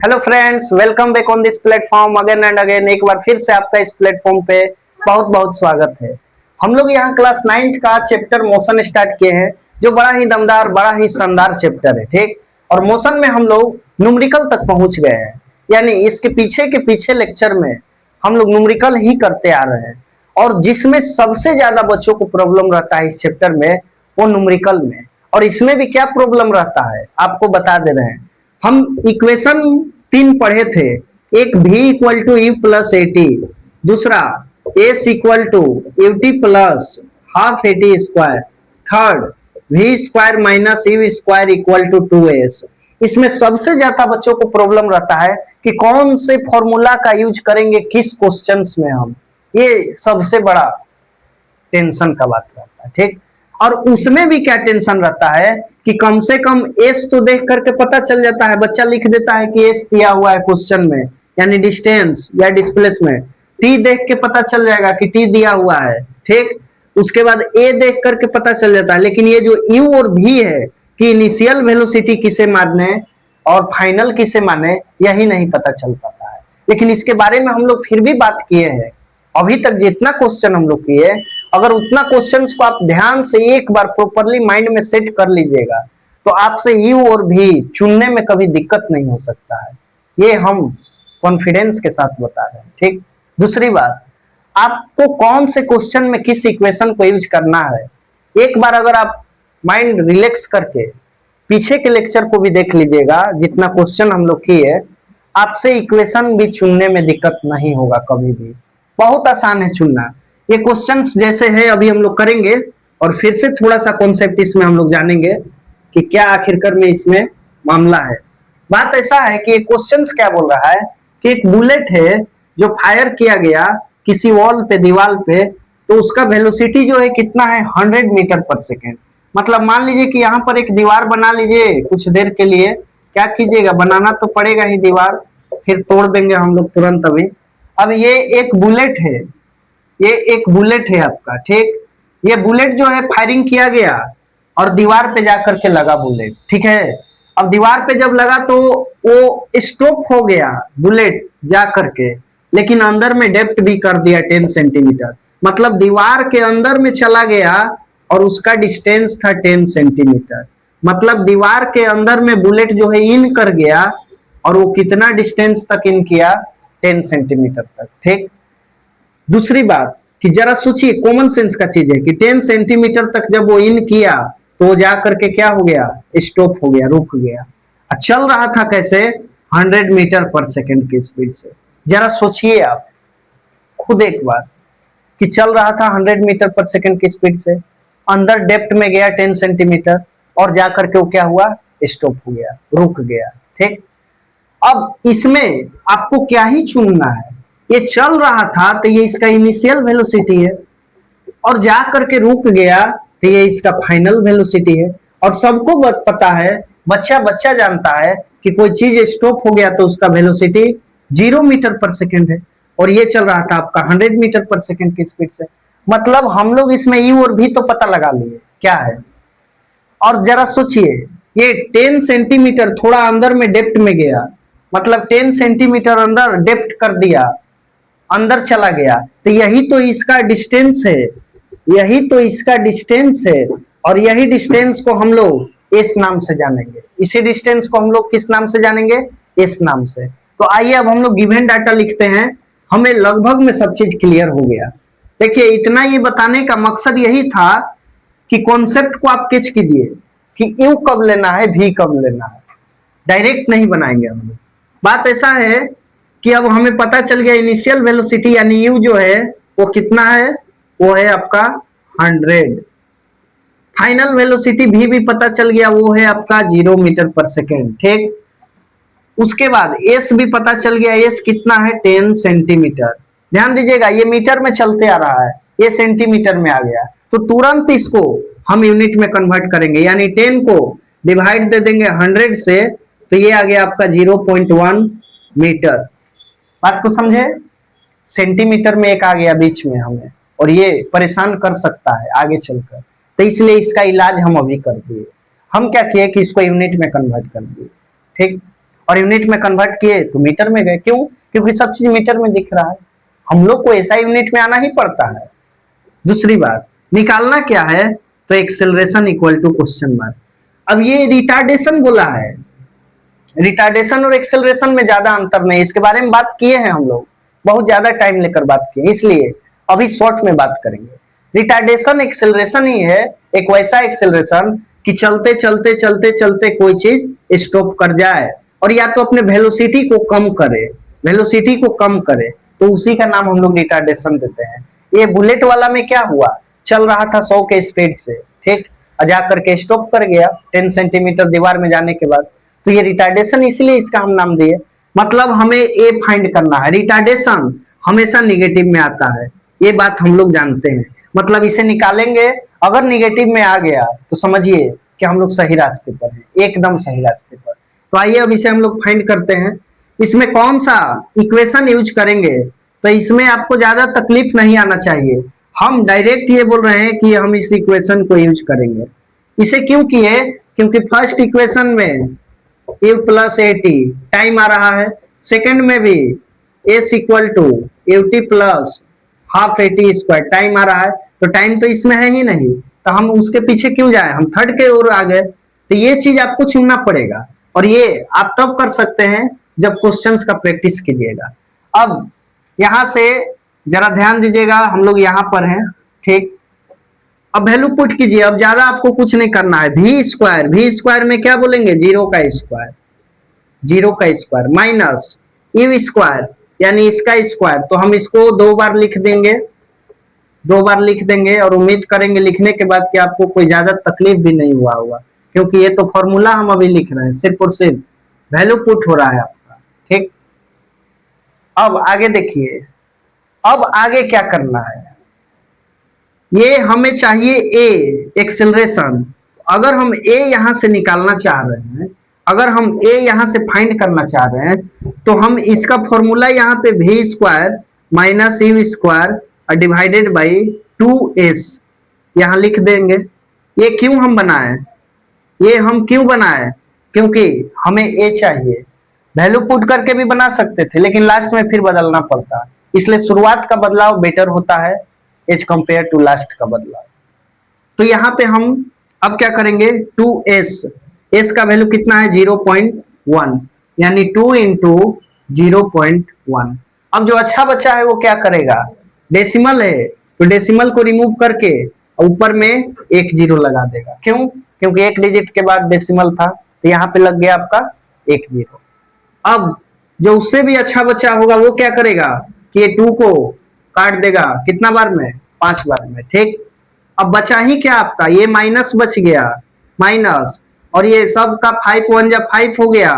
Hello friends, welcome back on this platform again and again. एक बार फिर से आपका इस प्लेटफॉर्म पे बहुत बहुत स्वागत है। हम लोग यहाँ क्लास 9th का चैप्टर मोशन स्टार्ट किए हैं, जो बड़ा ही दमदार, बड़ा ही शानदार चैप्टर है। ठीक, और मोशन में हम लोग न्यूमेरिकल तक पहुंच गए हैं, यानी इसके पीछे के पीछे लेक्चर में हम लोग न्यूमेरिकल ही करते आ रहे हैं। और जिसमें सबसे ज्यादा बच्चों को प्रॉब्लम रहता है इस चैप्टर में, वो न्यूमेरिकल में। और इसमें भी क्या प्रॉब्लम रहता है आपको बता दे रहे हैं। हम इक्वेशन 3 पढ़े थे, एक v equal to u plus a t, दूसरा s equal to u t plus half a t square, third v square minus u square equal to 2s। इसमें सबसे ज्यादा बच्चों को प्रॉब्लम रहता है कि कौन से फॉर्मूला का यूज करेंगे किस क्वेश्चंस में हम, ये सबसे बड़ा टेंशन का बात रहता है। ठीक, और उसमें भी क्या टेंशन रहता है कि कम से कम एस तो देख करके पता चल जाता है, बच्चा लिख देता है कि एस दिया हुआ है क्वेश्चन में, यानी डिस्टेंस या डिस्प्लेसमेंट। टी देख के पता चल जाएगा कि टी दिया हुआ है। ठीक, उसके बाद ए देख करके पता चल जाता है। लेकिन ये जो यू और भी है कि इनिशियल वेलोसिटी किसे माने और फाइनल किसे माने, यही नहीं पता चल पाता है। लेकिन इसके बारे में हम लोग फिर भी बात किए हैं। अभी तक जितना क्वेश्चन हम लोग किए, अगर उतना क्वेश्चंस को आप ध्यान से एक बार प्रॉपर्ली माइंड में सेट कर लीजिएगा, तो आपसे यू और भी चुनने में कभी दिक्कत नहीं हो सकता है। ये हम कॉन्फिडेंस के साथ बता रहे हैं। ठीक, दूसरी बात, आपको कौन से क्वेश्चन में किस इक्वेशन को यूज करना है, एक बार अगर आप माइंड रिलैक्स करके पीछे के लेक्चर को भी देख लीजिएगा, जितना क्वेश्चन हम लोग किए, आपसे इक्वेशन भी चुनने में दिक्कत नहीं होगा कभी भी। बहुत आसान है चुनना। ये क्वेश्चंस जैसे है अभी हम लोग करेंगे, और फिर से थोड़ा सा कॉन्सेप्ट इसमें हम लोग जानेंगे कि क्या आखिरकार में इसमें मामला है। बात ऐसा है कि क्वेश्चंस क्या बोल रहा है कि एक बुलेट है जो फायर किया गया किसी वॉल पे, दीवार पे, तो उसका वेलोसिटी जो है कितना है, 100 मीटर पर सेकेंड। मतलब मान लीजिए कि यहाँ पर एक दीवार बना लीजिए कुछ देर के लिए। क्या कीजिएगा, बनाना तो पड़ेगा ही दीवार, फिर तोड़ देंगे हम लोग तुरंत अभी। अब ये एक बुलेट है, ये एक बुलेट है आपका। ठीक, ये बुलेट जो है फायरिंग किया गया और दीवार पे जाकर के लगा बुलेट। ठीक है, अब दीवार पे जब लगा तो वो स्टॉप हो गया बुलेट जा करके, लेकिन अंदर में डेप्थ भी कर दिया 10 सेंटीमीटर। मतलब दीवार के अंदर में चला गया और उसका डिस्टेंस था 10 सेंटीमीटर। मतलब दीवार के अंदर में बुलेट जो है इन कर गया, और वो कितना डिस्टेंस तक इन किया, 10 सेंटीमीटर तक। ठीक, दूसरी बात कि जरा सोचिए, कॉमन सेंस का चीज है कि 10 सेंटीमीटर तक जब वो इन किया तो वो जा करके क्या हो गया, स्टॉप हो गया, रुक गया। चल रहा था कैसे, 100 मीटर पर सेकेंड की स्पीड से। जरा सोचिए आप खुद एक बार कि चल रहा था 100 मीटर पर सेकेंड की स्पीड से, अंदर डेप्थ में गया 10 सेंटीमीटर, और जाकर के वो क्या हुआ, स्टॉप हो गया, रुक गया। ठीक, अब इसमें आपको क्या ही चुनना है। ये चल रहा था तो ये इसका इनिशियल वेलोसिटी है, और जा करके रुक गया तो ये इसका फाइनल वेलोसिटी है। और सबको पता है, बच्चा बच्चा जानता है कि कोई चीज स्टॉप हो गया तो उसका वेलोसिटी 0 मीटर पर सेकेंड है, और ये चल रहा था आपका 100 मीटर पर सेकेंड की स्पीड से। मतलब हम लोग इसमें यू और भी तो पता लगा लिए क्या है। और जरा सोचिए, ये 10 सेंटीमीटर थोड़ा अंदर में डेप्थ में गया, मतलब 10 सेंटीमीटर अंदर डेप्थ कर दिया, अंदर चला गया, तो यही तो इसका डिस्टेंस है, यही तो इसका डिस्टेंस है। और यही डिस्टेंस को हम लोग एस नाम से जानेंगे। इसी डिस्टेंस को हम लोग किस नाम से जानेंगे, एस नाम से। तो आइए अब हम लोग गिवन डाटा लिखते हैं। हमें लगभग में सब चीज क्लियर हो गया। देखिए, इतना ये बताने का मकसद यही था कि कॉन्सेप्ट को आप कैच कीजिए कि यू कब लेना है, भी कब लेना है, डायरेक्ट नहीं बनाएंगे हम लोग। बात ऐसा है कि अब हमें पता चल गया इनिशियल वेलोसिटी यानी यू जो है वो कितना है, वो है आपका 100। फाइनल वेलोसिटी भी पता चल गया, वो है आपका 0 मीटर पर सेकेंड। ठीक, उसके बाद एस भी पता चल गया, एस कितना है, 10 सेंटीमीटर। ध्यान दीजिएगा, ये मीटर में चलते आ रहा है, ये सेंटीमीटर में आ गया, तो तुरंत इसको हम यूनिट में कन्वर्ट करेंगे, यानी 10 को डिवाइड दे देंगे 100 से, तो ये आ गया आपका 0.1 मीटर। बात को समझे, सेंटीमीटर में एक आ गया बीच में हमें, और ये परेशान कर सकता है आगे चलकर, तो इसलिए इसका इलाज हम अभी कर दिए। हम क्या किए कि इसको यूनिट में कन्वर्ट कर दिए। ठीक, और यूनिट में कन्वर्ट किए तो मीटर में गए। क्यों? क्योंकि सब चीज मीटर में दिख रहा है, हम लोग को ऐसा यूनिट में आना ही पड़ता है। दूसरी बात, निकालना क्या है, तो acceleration equal to question mark. अब ये रिटार्डेशन बोला है, रिटार्डेशन और एक्सेलरेशन में ज्यादा अंतर नहीं, इसके बारे में बात किए हैं हम लोग, बहुत ज्यादा टाइम लेकर बात किए, इसलिए अभी शॉर्ट में बात करेंगे। रिटार्डेशन एक्सेलरेशन ही है, एक वैसा एक्सेलरेशन कि चलते चलते चलते चलते कोई चीज स्टॉप कर जाए और या तो अपने वेलोसिटी को कम करे, वेलोसिटी को कम करे, तो उसी का नाम हम लोग रिटार्डेशन देते हैं। ये बुलेट वाला में क्या हुआ, चल रहा था 100 के स्पीड से, ठीक, जा करके स्टॉप कर गया 10 सेंटीमीटर दीवार में जाने के बाद, तो ये रिटार्डेशन, इसलिए इसका हम नाम दिए। मतलब हमें ए फाइंड करना है, रिटार्डेशन हमेशा निगेटिव में आता है, ये बात हम लोग जानते हैं। मतलब इसे निकालेंगे, अगर निगेटिव में आ गया तो समझिए कि हम लोग सही रास्ते पर हैं, एकदम सही रास्ते पर। तो आइए अब इसे हम लोग फाइंड करते हैं। इसमें कौन सा इक्वेशन यूज करेंगे, तो इसमें आपको ज्यादा तकलीफ नहीं आना चाहिए, हम डायरेक्ट ये बोल रहे हैं कि हम इस इक्वेशन को यूज करेंगे। इसे क्यों किए, क्योंकि फर्स्ट इक्वेशन में u plus a t time आ रहा है, सेकेंड में भी s equal to u t plus half a t square time आ रहा है, तो टाइम तो इसमें है ही नहीं, तो हम उसके पीछे क्यों जाए, हम थर्ड के ओर आ गए। तो ये चीज आपको चुनना पड़ेगा, और ये आप तब कर सकते हैं जब क्वेश्चंस का प्रैक्टिस कीजिएगा। अब यहां से जरा ध्यान दीजिएगा, हम लोग यहाँ पर हैं, ठीक। अब वैल्यू पुट कीजिए, अब ज्यादा आपको कुछ नहीं करना है। वी स्क्वायर में क्या बोलेंगे, जीरो का स्क्वायर माइनस यू स्क्वायर यानी इसका स्क्वायर, तो हम इसको दो बार लिख देंगे और उम्मीद करेंगे लिखने के बाद कि आपको कोई ज्यादा तकलीफ भी नहीं हुआ होगा, क्योंकि ये तो फॉर्मूला हम अभी लिख रहे हैं, सिर्फ और सिर्फ वैल्यू पुट हो रहा है आपका, ठीक। अब आगे देखिए, अब आगे क्या करना है, ये हमें चाहिए ए एक्सेलरेशन। अगर हम ए यहां से निकालना चाह रहे हैं, अगर हम ए यहां से फाइंड करना चाह रहे हैं, तो हम इसका फॉर्मूला यहाँ पे v square minus u square divided by 2s यहाँ लिख देंगे। ये क्यों हम बनाए, ये हम क्यों बनाए, क्योंकि हमें ए चाहिए। वैल्यू पुट करके भी बना सकते थे, लेकिन लास्ट में फिर बदलना पड़ता, इसलिए शुरुआत का बदलाव बेटर होता है एज कंपेयर टू लास्ट का बदलाव। तो यहाँ पे हम अब क्या करेंगे, 2s, s का वैल्यू कितना है 0.1, यानी 2 इंटू 0.1। अब जो अच्छा बच्चा है वो क्या करेगा, डेसिमल है तो डेसिमल को रिमूव करके ऊपर में एक जीरो लगा देगा। क्यों, क्योंकि एक डिजिट के बाद डेसिमल था, तो यहाँ पे लग गया आपका एक जीरो। अब जो उससे भी अच्छा बच्चा होगा वो क्या करेगा कि ये 2 को काट देगा, कितना बार में, 5 बार में, ठीक। अब बचा ही क्या आपका, ये माइनस बच गया, माइनस, और ये सब का 5 1 जा 5 हो गया,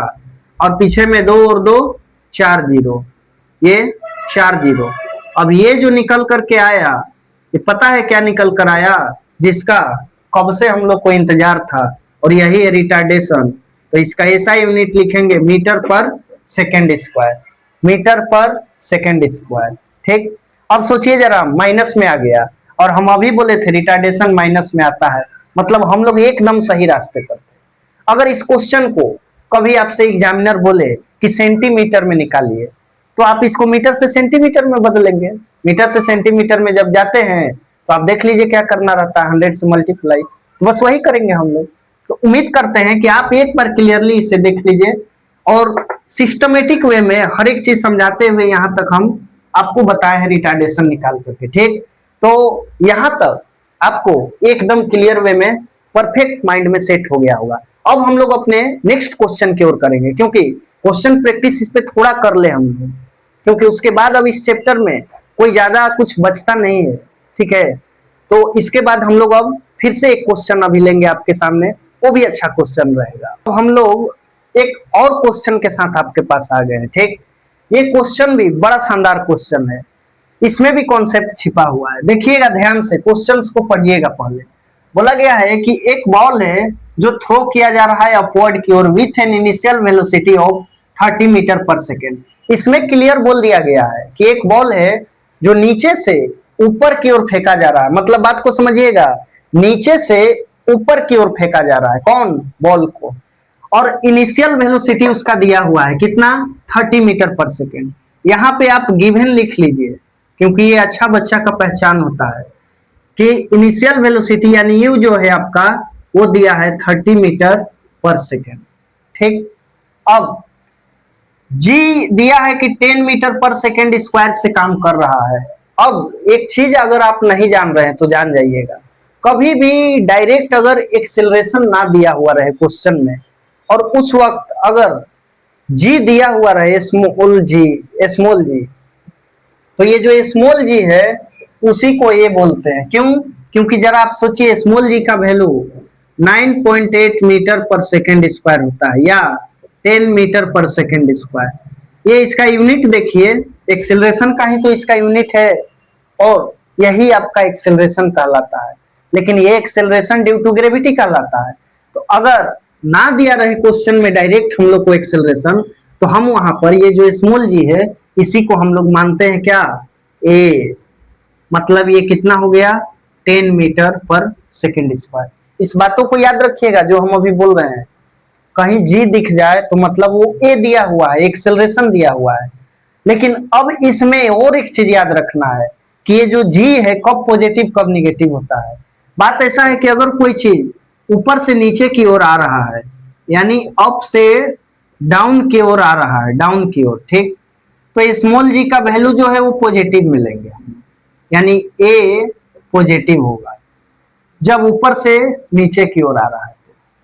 और पीछे में 2 और 2 4 जीरो, ये 4 जीरो। अब ये जो निकल करके आया, ये पता है क्या निकल कर आया, जिसका कब से हम लोग को इंतजार था, और यही है रिटार्डेशन। तो इसका ऐसा यूनिट लिखेंगे metre per second square, metre per second square, ठीक। अब सोचिए जरा, माइनस में आ गया, और हम अभी बोले थे रिटार्डेशन माइनस में आता है, मतलब हम लोग एकदम सही रास्ते पर थे। अगर इस क्वेश्चन को कभी आपसे एग्जामिनर बोले कि सेंटीमीटर में निकालिए, तो आप इसको मीटर से सेंटीमीटर में बदलेंगे। मीटर से सेंटीमीटर में जब जाते हैं तो आप देख लीजिए क्या करना रहता है, 100 से मल्टीप्लाई, तो बस वही करेंगे हम लोग। तो उम्मीद करते हैं कि आप एक बार क्लियरली इसे देख लीजिए, और सिस्टमेटिक वे में हर एक चीज समझाते हुए यहाँ तक हम आपको बताए हैं रिटार्डेशन निकाल करके, ठीक। तो यहाँ तक आपको एकदम क्लियर वे में परफेक्ट माइंड में सेट हो गया होगा। अब हम लोग अपने नेक्स्ट क्वेश्चन की ओर करेंगे, क्योंकि क्वेश्चन प्रैक्टिस इस पे थोड़ा कर ले हम लोग, क्योंकि उसके बाद अब इस चैप्टर में कोई ज्यादा कुछ बचता नहीं है, ठीक है। तो इसके बाद हम लोग अब फिर से एक क्वेश्चन अभी लेंगे आपके सामने, वो भी अच्छा क्वेश्चन रहेगा। तो हम लोग एक और क्वेश्चन के साथ आपके पास आ गए हैं, ठीक। ये क्वेश्चन भी बड़ा शानदार क्वेश्चन है, इसमें भी कॉन्सेप्ट छिपा हुआ है, देखिएगा ध्यान से, क्वेश्चंस को पढ़िएगा। पहले बोला गया है कि एक बॉल है जो थ्रो किया जा रहा है अपवर्ड की ओर with an initial velocity of 30 metre per second. इसमें क्लियर बोल दिया गया है कि एक बॉल है जो नीचे से ऊपर की ओर फेंका जा रहा है, मतलब बात को समझिएगा, नीचे से ऊपर की ओर फेंका जा रहा है, कौन, बॉल को, और इनिशियल वेलोसिटी उसका दिया हुआ है कितना, 30 मीटर पर सेकेंड। यहाँ पे आप गिवन लिख लीजिए, क्योंकि ये अच्छा बच्चा का पहचान होता है कि इनिशियल वेलोसिटी यानी यू जो है आपका वो दिया है 30 मीटर पर सेकेंड। ठीक, अब जी दिया है कि 10 मीटर पर सेकेंड स्क्वायर से काम कर रहा है। अब एक चीज अगर आप नहीं जान रहे हैं तो जान जाइएगा, कभी भी डायरेक्ट अगर एक्सेलरेशन ना दिया हुआ रहे क्वेश्चन में, और उस वक्त अगर जी दिया हुआ रहे स्मॉल जी, तो ये जो स्मॉल जी है उसी को ये बोलते हैं। क्यों? क्योंकि जरा आप सोचिए, स्मॉल जी का value 9.8 metre per second square होता है या 10 मीटर पर सेकेंड स्क्वायर। ये इसका यूनिट देखिए, एक्सेलरेशन का ही तो इसका यूनिट है और यही आपका एक्सेलरेशन कहलाता है। लेकिन ये एक्सेलरेशन ड्यू टू ग्रेविटी कहलाता है। तो अगर ना दिया रहे क्वेश्चन में डायरेक्ट हम लोग को एक्सेलरेशन, तो हम वहां पर ये जो स्मॉल जी है इसी को हम लोग मानते हैं क्या, ए। मतलब ये कितना हो गया, 10 मीटर पर सेकेंड स्क्वायर। इस बातों को याद रखिएगा जो हम अभी बोल रहे हैं। कहीं जी दिख जाए तो मतलब वो ए दिया हुआ है, एक्सेलरेशन दिया हुआ है। लेकिन अब इसमें और एक चीज याद रखना है कि ये जो जी है कब पॉजिटिव कब निगेटिव होता है। बात ऐसा है कि अगर कोई चीज ऊपर से नीचे की ओर आ रहा है, यानी अप से डाउन की ओर आ रहा है, डाउन की ओर, ठीक, तो स्मॉल जी का वैल्यू जो है वो पॉजिटिव मिलेंगे, यानी ए पॉजिटिव होगा जब ऊपर से नीचे की ओर आ रहा है।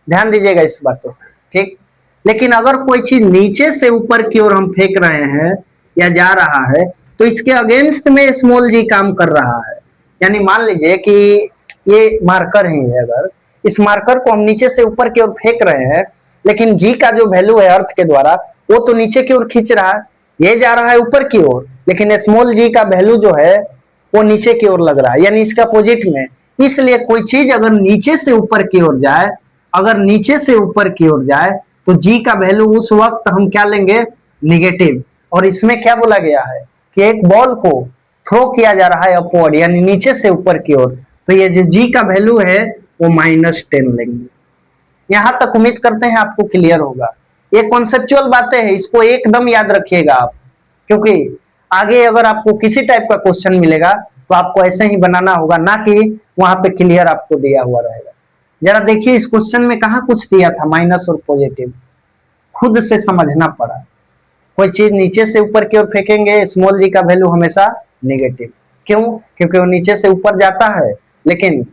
ध्यान दीजिएगा इस बात को, ठीक। लेकिन अगर कोई चीज नीचे से ऊपर की ओर हम फेंक रहे हैं या जा रहा है तो इसके अगेंस्ट में स्मॉल जी काम कर रहा है। यानी मान लीजिए कि ये मार्कर है, अगर इस मार्कर को हम नीचे से ऊपर की ओर फेंक रहे हैं, लेकिन जी का जो वैल्यू है अर्थ के द्वारा वो तो नीचे की ओर खींच रहा है, ये जा रहा है ऊपर की ओर, लेकिन स्मॉल जी का वैल्यू जो है वो नीचे की ओर लग रहा है, यानी इसका अपोजिट में। इसलिए कोई चीज अगर नीचे से ऊपर की ओर जाए, अगर नीचे से ऊपर की ओर जाए तो जी का वैल्यू उस वक्त हम क्या लेंगे, निगेटिव। और इसमें क्या बोला गया है कि एक बॉल को थ्रो किया जा रहा है अपवर्ड, यानी नीचे से ऊपर की ओर, तो ये जो जी का वैल्यू है वो -10 लेंगे। यहां तक उम्मीद करते हैं आपको क्लियर होगा। ये कॉन्सेप्चुअल बातें हैं, इसको एकदम याद रखिएगा आप, क्योंकि आगे अगर आपको किसी टाइप का क्वेश्चन मिलेगा तो आपको ऐसे ही बनाना होगा, ना कि वहां पे क्लियर आपको दिया हुआ रहेगा। जरा देखिए इस क्वेश्चन में कहा कुछ दिया था माइनस और पॉजिटिव, खुद से समझना पड़ा। कोई चीज नीचे से ऊपर की ओर फेंकेंगे, स्मॉल जी का वैल्यू हमेशा नेगेटिव। क्यों? क्योंकि वो नीचे से ऊपर जाता है, लेकिन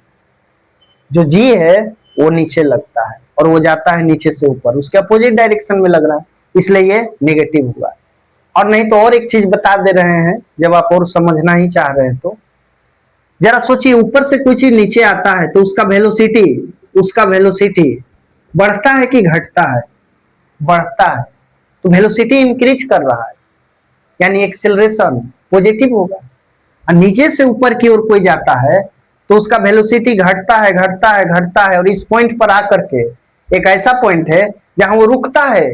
जो जी है वो नीचे लगता है और वो जाता है नीचे से ऊपर, उसके अपोजिट डायरेक्शन में लग रहा है, इसलिए ये नेगेटिव हुआ। और नहीं तो और एक चीज बता दे रहे हैं, जब आप और समझना ही चाह रहे हैं तो जरा सोचिए, ऊपर से कोई चीज नीचे आता है तो उसका वेलोसिटी बढ़ता है कि घटता है? बढ़ता है, तो वेलोसिटी इंक्रीज कर रहा है, यानी एक्सेलरेशन पॉजिटिव होगा। और नीचे से ऊपर की ओर कोई जाता है तो उसका वेलोसिटी घटता है, घटता है, घटता है, और इस पॉइंट पर आकर के एक ऐसा पॉइंट है जहां वो रुकता है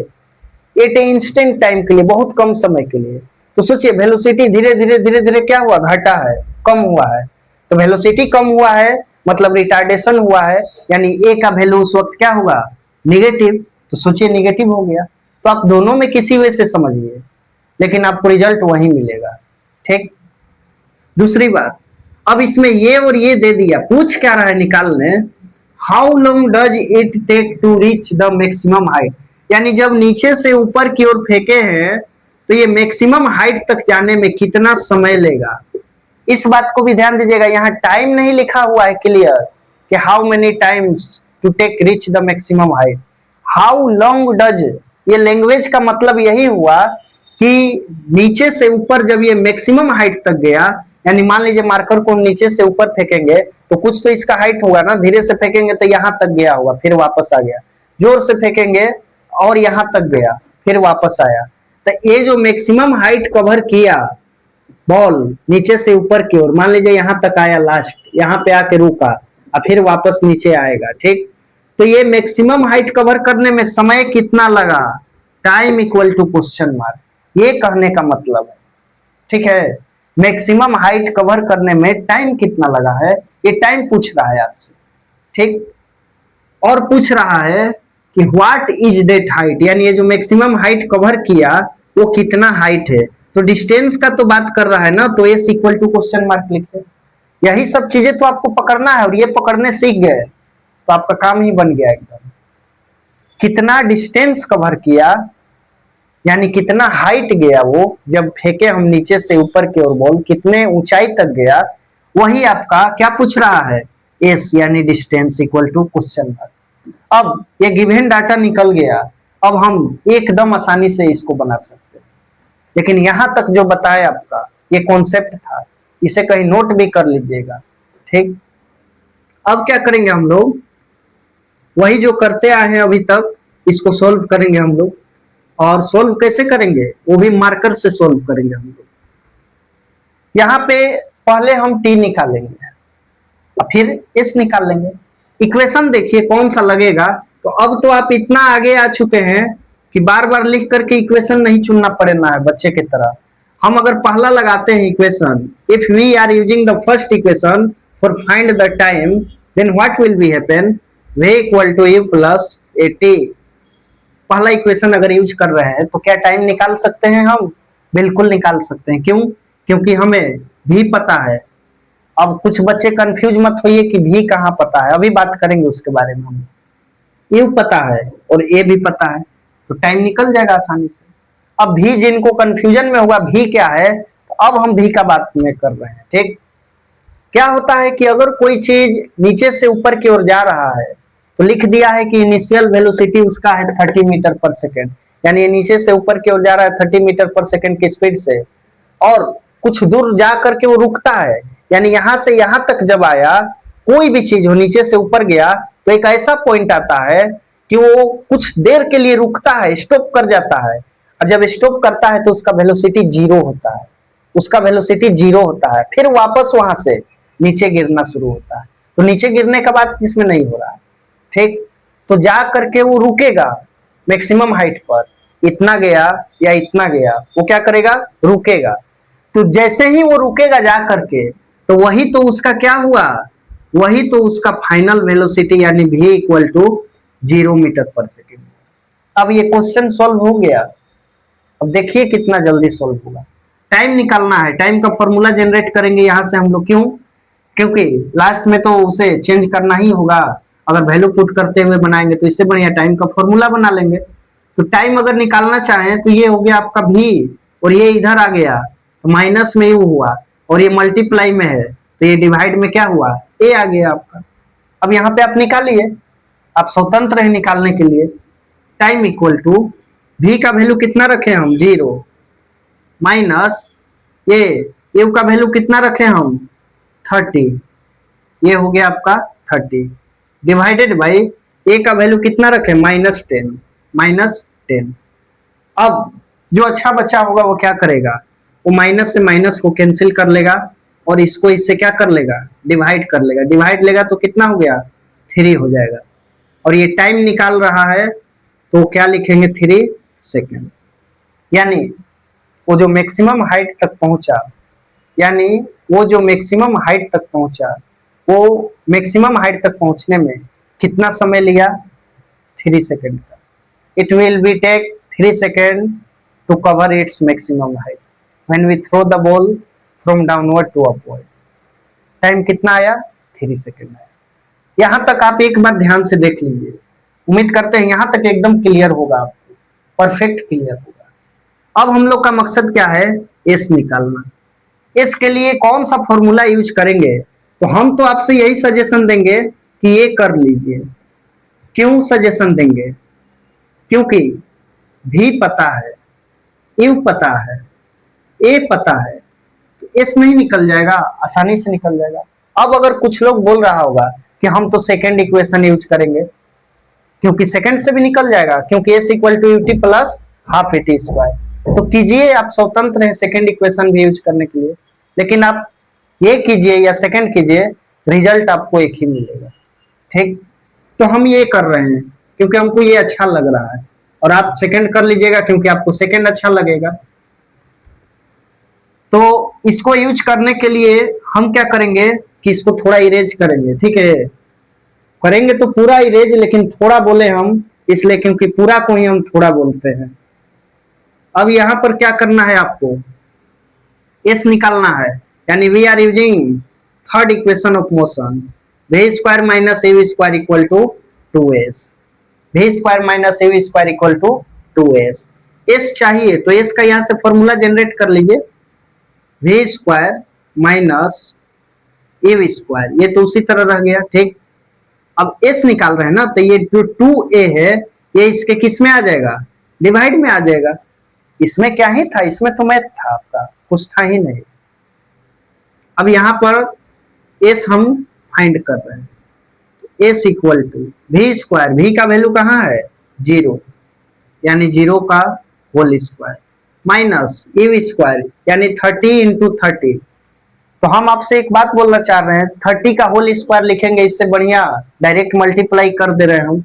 एट ए इंस्टेंट टाइम के लिए, बहुत कम समय के लिए। तो सोचिए वेलोसिटी धीरे धीरे क्या हुआ, घटा है, कम हुआ है। तो वेलोसिटी कम हुआ है मतलब रिटार्डेशन हुआ है, यानी ए का वैल्यू उस वक्त क्या होगा, निगेटिव। तो सोचिए निगेटिव हो गया। तो आप दोनों में किसी वे से समझिए, लेकिन आपको रिजल्ट वही मिलेगा, ठीक। दूसरी बात, अब इसमें ये और ये दे दिया, पूछ क्या रहा है निकालने, how long does it take to reach the maximum height, यानी जब नीचे से ऊपर की ओर फेंके हैं तो ये मैक्सिमम हाइट तक जाने में कितना समय लेगा। इस बात को भी ध्यान दीजिएगा, यहाँ टाइम नहीं लिखा हुआ है क्लियर कि how many times to take reach the maximum height, how long does. ये लैंग्वेज का मतलब यही हुआ कि नीचे से ऊपर जब ये मैक्सिमम हाइट तक गया, यानी मान लीजिए मार्कर को हम नीचे से ऊपर फेंकेंगे तो कुछ तो इसका हाइट होगा ना, धीरे से फेंकेंगे तो यहाँ तक गया होगा, फिर वापस आ गया, जोर से फेंकेंगे और यहाँ तक गया, फिर वापस आया। तो ये जो मैक्सिमम हाइट कवर किया बॉल नीचे से ऊपर की ओर, मान लीजिए यहाँ तक आया, लास्ट यहाँ पे आके रुका और फिर वापस नीचे आएगा, ठीक। तो ये मैक्सिमम हाइट कवर करने में समय कितना लगा, time equal to question mark, ये कहने का मतलब है, ठीक है। मैक्सिमम हाइट कवर करने में टाइम कितना लगा है, ये टाइम पूछ रहा है आपसे, ठीक। और पूछ रहा है कि व्हाट इज दैट हाइट, यानी ये जो मैक्सिमम हाइट कवर किया वो कितना हाइट है। तो डिस्टेंस का तो बात कर रहा है ना, तो s equal to question mark लिखे। यही सब चीजें तो आपको पकड़ना है, और ये पकड़ने सीख गए तो आपका काम ही बन गया एकदम। कितना डिस्टेंस कवर किया, यानी कितना हाइट गया वो, जब फेंके हम नीचे से ऊपर की ओर बॉल, कितने ऊंचाई तक गया, वही आपका क्या पूछ रहा है, एस यानी distance equal to question mark. अब ये गिवन डाटा निकल गया, अब हम एकदम आसानी से इसको बना सकते हैं। लेकिन यहां तक जो बताया आपका ये कॉन्सेप्ट था, इसे कहीं नोट भी कर लीजिएगा, ठीक। अब क्या करेंगे हम लोग, वही जो करते आए हैं अभी तक, इसको सोल्व करेंगे हम लोग। और सोल्व कैसे करेंगे, वो भी मार्कर से सोल्व करेंगे हम लोग। यहाँ पे पहले हम टी निकालेंगे और फिर एस निकाल लेंगे। इक्वेशन देखिए कौन सा लगेगा। तो अब तो आप इतना आगे आ चुके हैं कि बार बार लिख करके इक्वेशन नहीं चुनना पड़ेगा है बच्चे की तरह। हम अगर पहला लगाते हैं equation, if we are using the first equation for find the time, then what will be happen, v equal to u plus at। पहला इक्वेशन अगर यूज कर रहे हैं तो क्या टाइम निकाल सकते हैं हम, बिल्कुल निकाल सकते हैं। क्यों, क्योंकि हमें भी पता है। अब कुछ बच्चे कंफ्यूज मत होइए कि भी कहाँ पता है, अभी बात करेंगे उसके बारे में। हम यू पता है और ए भी पता है, तो टाइम निकल जाएगा आसानी से। अब भी जिनको कंफ्यूजन में हुआ भी क्या है, तो अब हम भी का बात में कर रहे हैं, ठीक। क्या होता है कि अगर कोई चीज नीचे से ऊपर की ओर जा रहा है तो लिख दिया है कि इनिशियल वेलोसिटी उसका है 30 मीटर पर सेकेंड, यानी ये नीचे से ऊपर की ओर जा रहा है 30 मीटर पर सेकेंड की स्पीड से, और कुछ दूर जा करके वो रुकता है। यानी यहां से यहां तक जब आया, कोई भी चीज हो नीचे से ऊपर गया तो एक ऐसा पॉइंट आता है कि वो कुछ देर के लिए रुकता है, स्टॉप कर जाता है। और जब स्टॉप करता है तो उसका वेलोसिटी जीरो होता है, उसका वेलोसिटी जीरो होता है। फिर वापस वहां से नीचे गिरना शुरू होता है। तो नीचे गिरने का बात इसमें नहीं हो रहा है, ठीक। तो जा करके वो रुकेगा मैक्सिमम हाइट पर, इतना गया या इतना गया, वो क्या करेगा, रुकेगा। तो जैसे ही वो रुकेगा जा करके, तो वही तो उसका क्या हुआ, वही तो उसका फाइनल वेलोसिटी यानी v equal to 0 metre per second. अब ये क्वेश्चन सॉल्व हो गया। अब देखिए कितना जल्दी सॉल्व होगा। टाइम निकालना है, टाइम का फॉर्मूला जनरेट करेंगे यहां से हम लोग। क्यों, क्योंकि लास्ट में तो उसे चेंज करना ही होगा। अगर वैल्यू पुट करते हुए बनाएंगे तो इससे बढ़िया टाइम का फॉर्मूला बना लेंगे। तो टाइम अगर निकालना चाहें तो ये हो गया आपका v, और ये इधर आ गया तो माइनस में u हुआ, और ये मल्टीप्लाई में है तो ये डिवाइड में क्या हुआ, a आ गया आपका। अब यहाँ पे आप निकालिए, आप स्वतंत्र है निकालने के लिए। टाइम इक्वल टू v का वैल्यू कितना रखे हम, 0, माइनस ये u का वैल्यू कितना रखे हम, 30, ये हो गया आपका 30, डिवाइडेड बाई a का वैल्यू कितना रखे, -10, -10। अब जो अच्छा बच्चा होगा वो क्या करेगा, वो माइनस से माइनस को कैंसिल कर लेगा और इसको इससे क्या कर लेगा, डिवाइड कर लेगा। डिवाइड लेगा तो कितना हो गया, 3 हो जाएगा। और ये टाइम निकाल रहा है तो क्या लिखेंगे, 3 सेकेंड। यानी वो जो मैक्सिमम हाइट तक पहुंचा, यानी वो जो मैक्सिमम हाइट तक पहुंचा, वो मैक्सिमम हाइट तक पहुंचने में कितना समय लिया, 3 सेकेंड का। It will be take 3 second to cover its maximum height when we throw the ball from downward to upward. Time कितना आया, 3 सेकेंड आया। यहां तक आप एक बार ध्यान से देख लीजिए। उम्मीद करते हैं यहां तक एकदम क्लियर होगा, आपको परफेक्ट क्लियर होगा। अब हम लोग का मकसद क्या है, एस निकालना। एस के लिए कौन सा फॉर्मूला यूज करेंगे, तो हम तो आपसे यही सजेशन देंगे कि ये कर लीजिए। क्यों सजेशन देंगे, क्योंकि भी पता है, यू पता है, ए पता है, तो एस नहीं निकल जाएगा, आसानी से निकल जाएगा। अब अगर कुछ लोग बोल रहा होगा कि हम तो सेकंड इक्वेशन यूज करेंगे, क्योंकि सेकंड से भी निकल जाएगा, क्योंकि s equal to u t plus half a t square. तो कीजिए, आप स्वतंत्र हैं सेकंड इक्वेशन भी यूज करने के लिए, लेकिन आप ये कीजिए या सेकंड कीजिए, रिजल्ट आपको एक ही मिलेगा, ठीक। तो हम ये कर रहे हैं क्योंकि हमको ये अच्छा लग रहा है, और आप सेकंड कर लीजिएगा क्योंकि आपको सेकंड अच्छा लगेगा। तो इसको यूज करने के लिए हम क्या करेंगे कि इसको थोड़ा इरेज करेंगे, ठीक है। करेंगे तो पूरा इरेज, लेकिन थोड़ा बोले हम इसलिए क्योंकि पूरा को ही हम थोड़ा बोलते हैं। अब यहाँ पर क्या करना है आपको, एस निकालना है, यानी we are using third equation of motion, v square minus a square equal to 2s, v square minus a square equal to 2s। S चाहिए तो एस का यहाँ से फॉर्मूला जनरेट कर लीजिए, v square minus a square, ये तो उसी तरह रह गया, ठीक। अब एस निकाल रहे हैं ना, तो ये जो 2a है ये इसके किस में आ जाएगा, डिवाइड में आ जाएगा। इसमें क्या ही था, इसमें तो मैथ था आपका, कुछ था ही नहीं। अब यहाँ पर एस हम फाइंड कर रहे हैं, s equal to v square, v का वैल्यू कहाँ है 0, यानी 0 का whole square, minus a square यानी 30 इंटू 30। तो हम आपसे एक बात बोलना चाह रहे हैं, 30 का होल स्क्वायर लिखेंगे, इससे बढ़िया डायरेक्ट मल्टीप्लाई कर दे रहे हैं हम,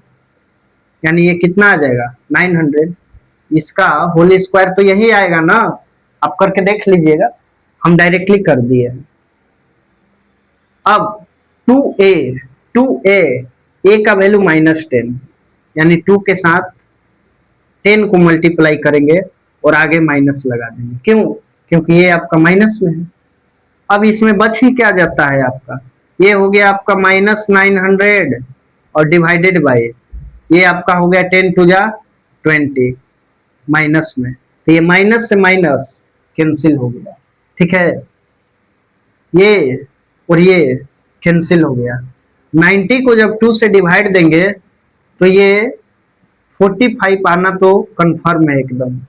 यानी ये कितना आ जाएगा 900। इसका होल स्क्वायर तो यही आएगा ना, आप करके देख लीजिएगा, हम डायरेक्टली कर दिए। अब 2a ए का वैल्यू -10, यानी 2 के साथ 10 को मल्टीप्लाई करेंगे और आगे माइनस लगा देंगे, क्यों, क्योंकि ये आपका माइनस में है। अब इसमें बच ही क्या जाता है आपका, ये हो गया आपका -900 और डिवाइडेड बाय ये आपका हो गया 10 टू जा 20 माइनस में, तो ये माइनस से माइनस कैंसिल हो गया, ठीक है, ये और ये कैंसिल हो गया। 90 को जब 2 से डिवाइड देंगे तो ये 45 आना तो कंफर्म है एकदम,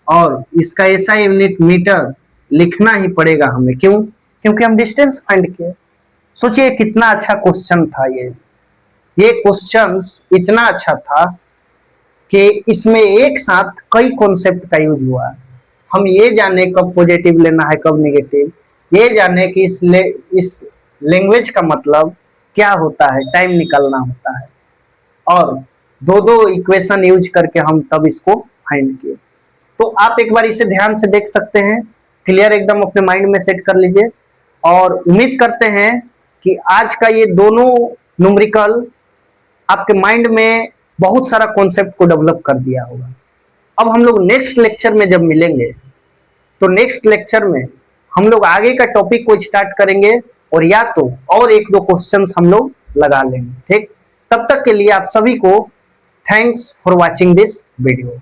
और इसका ऐसा यूनिट मीटर लिखना ही पड़ेगा हमें, क्यों, क्योंकि हम डिस्टेंस फाइंड किए। सोचिए कितना अच्छा क्वेश्चन था ये क्वेश्चन इतना अच्छा था कि इसमें एक साथ कई कॉन्सेप्ट का यूज हुआ। हम ये जाने कब पॉजिटिव लेना है कब नेगेटिव, ये जाने कि इस लैंग्वेज का मतलब क्या होता है, टाइम निकालना होता है, और दो इक्वेशन यूज करके हम तब इसको फाइंड किए। तो आप एक बार इसे ध्यान से देख सकते हैं, क्लियर एकदम अपने माइंड में सेट कर लीजिए, और उम्मीद करते हैं कि आज का ये दोनों न्यूमेरिकल आपके माइंड में बहुत सारा कॉन्सेप्ट को डेवलप कर दिया होगा। अब हम लोग नेक्स्ट लेक्चर में जब मिलेंगे तो नेक्स्ट लेक्चर में हम लोग आगे का टॉपिक को स्टार्ट करेंगे, और या तो और एक दो क्वेश्चंस हम लोग लगा लेंगे, ठीक। तब तक के लिए आप सभी को thanks for watching this video.